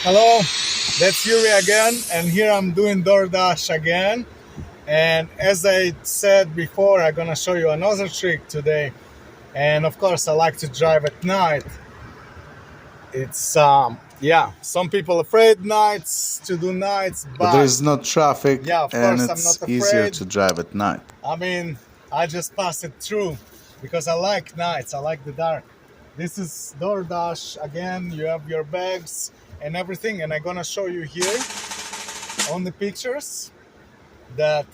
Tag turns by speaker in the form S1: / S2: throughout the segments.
S1: Hello, that's Yuri again, and here I'm doing DoorDash again. And as I said before, I'm gonna show you another trick today. And of course, I like to drive at night. It's yeah, some people afraid nights to do nights,
S2: But there
S1: but
S2: is no traffic
S1: yeah, of
S2: and
S1: course, I'm
S2: it's
S1: not
S2: easier
S1: afraid.
S2: to drive at night.
S1: I mean, I just pass it through because I like nights. I like the dark. This is DoorDash again. You have your bags and everything, and I'm gonna show you here on the pictures that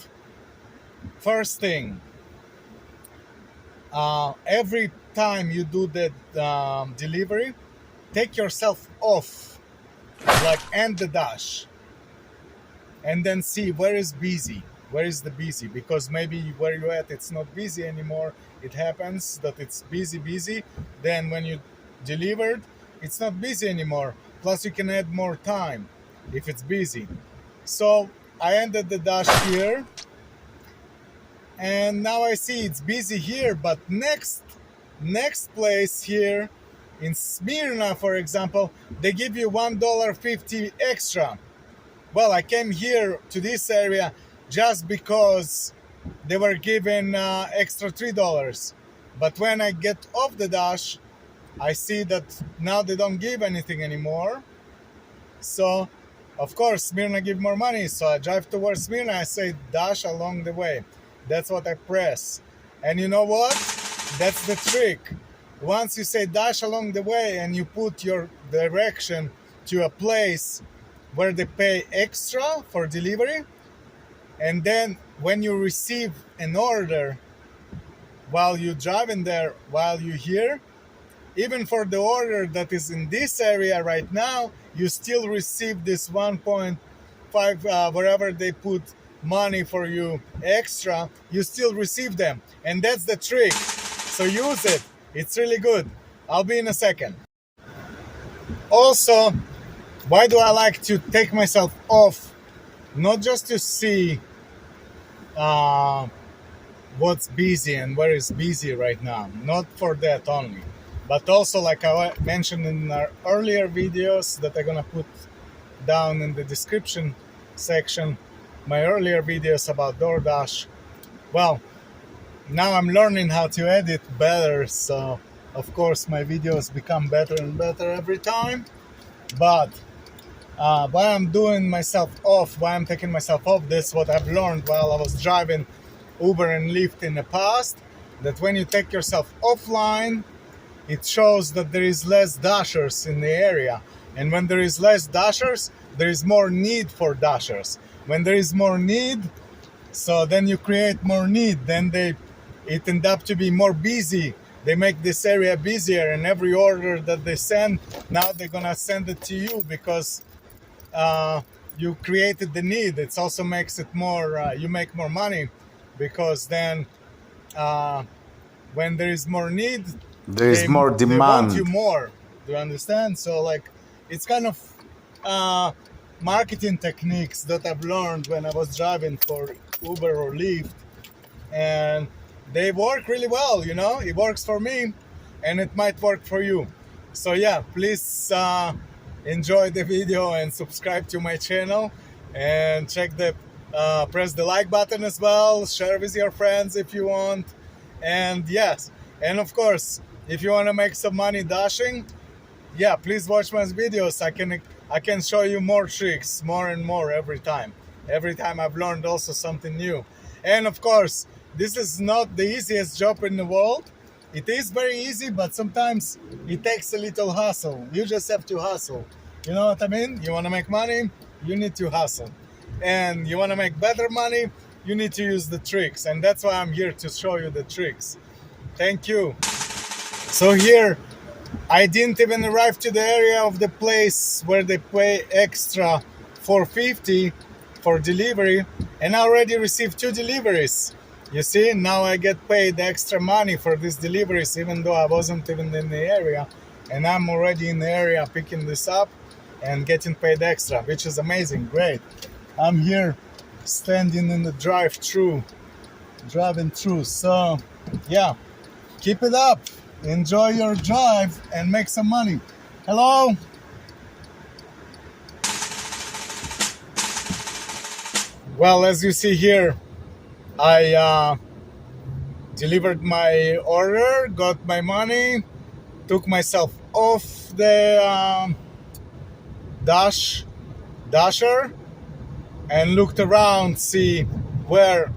S1: first thing, every time you do the delivery, take yourself off, like end the dash, and then see where is busy, where is the busy, because maybe where you're at it's not busy anymore. It happens that it's busy, then when you delivered it's not busy anymore, plus you can add more time if it's busy. So I ended the dash here, and now I see it's busy here, but next place here in Smyrna, for example, they give you $1.50 extra. Well, I came here to this area just because they were given extra $3. But when I get off the dash, I see that now they don't give anything anymore. So, of course, Smyrna give more money. So I drive towards Smyrna. I say dash along the way. That's what I press. And you know what? That's the trick. Once you say dash along the way and you put your direction to a place where they pay extra for delivery, and then when you receive an order while you're driving there, while you're here, even for the order that is in this area right now, you still receive this 1.5 wherever they put money for you extra, you still receive them. And that's the trick. So use it. It's really good. I'll be in a second. Also, why do I like to take myself off? Not just to see what's busy and where is busy right now. Not for that only. But also, like I mentioned in our earlier videos that I'm gonna put down in the description section, my earlier videos about DoorDash. Well, now I'm learning how to edit better, so of course my videos become better and better every time. But why I'm doing myself off, why I'm taking myself off, this is what I've learned while I was driving Uber and Lyft in the past, that when you take yourself offline, it shows that there is less dashers in the area. And when there is less dashers, there is more need for dashers. When there is more need, so then you create more need, then it end up to be more busy. They make this area busier, and every order that they send, now they're gonna send it to you because you created the need. It also makes it more, you make more money, because then when there is more need,
S2: There is more
S1: they want you
S2: demand.
S1: more. Do you understand? So like, it's kind of marketing techniques that I've learned when I was driving for Uber or Lyft, and they work really well. You know, it works for me, and it might work for you. So yeah, please enjoy the video and subscribe to my channel, and check the press the like button as well. Share with your friends if you want, and yes, and of course, if you want to make some money dashing, yeah, please watch my videos. I can show you more tricks, more and more every time. Every time I've learned also something new. And of course, this is not the easiest job in the world. It is very easy, but sometimes it takes a little hustle. You just have to hustle. You know what I mean? You want to make money, you need to hustle. And you want to make better money, you need to use the tricks. And that's why I'm here to show you the tricks. Thank you. So here, I didn't even arrive to the area of the place where they pay extra $4.50 for delivery, and I already received 2 deliveries. You see, now I get paid extra money for these deliveries, even though I wasn't even in the area, and I'm already in the area picking this up and getting paid extra, which is amazing. Great. I'm here standing in the drive-through, driving through. So yeah, keep it up. Enjoy your drive and make some money. Hello? Well, as you see here, I delivered my order, got my money, took myself off the dasher, and looked around, see where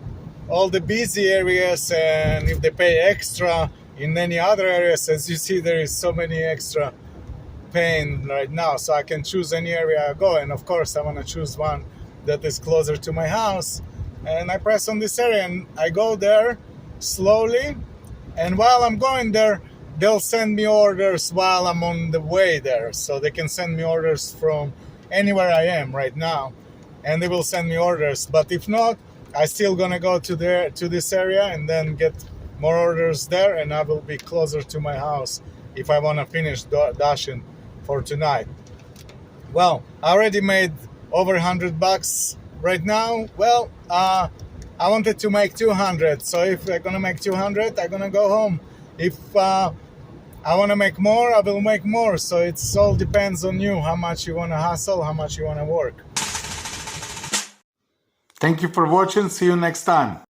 S1: all the busy areas and if they pay extra in any other areas. As you see, there is so many extra paying right now, so I can choose any area I go. And of course I want to choose one that is closer to my house, and I press on this area and I go there slowly, and while I'm going there they'll send me orders while I'm on the way there, so they can send me orders from anywhere I am right now, and they will send me orders. But if not, I still gonna go to this area and then get more orders there, and I will be closer to my house if I want to finish dashing for tonight. Well, I already made over $100 right now. Well, I wanted to make 200, so if I'm gonna make 200, I'm gonna go home. If I want to make more, I will make more. So it's all depends on you, how much you want to hustle, how much you want to work. Thank you for watching. See you next time.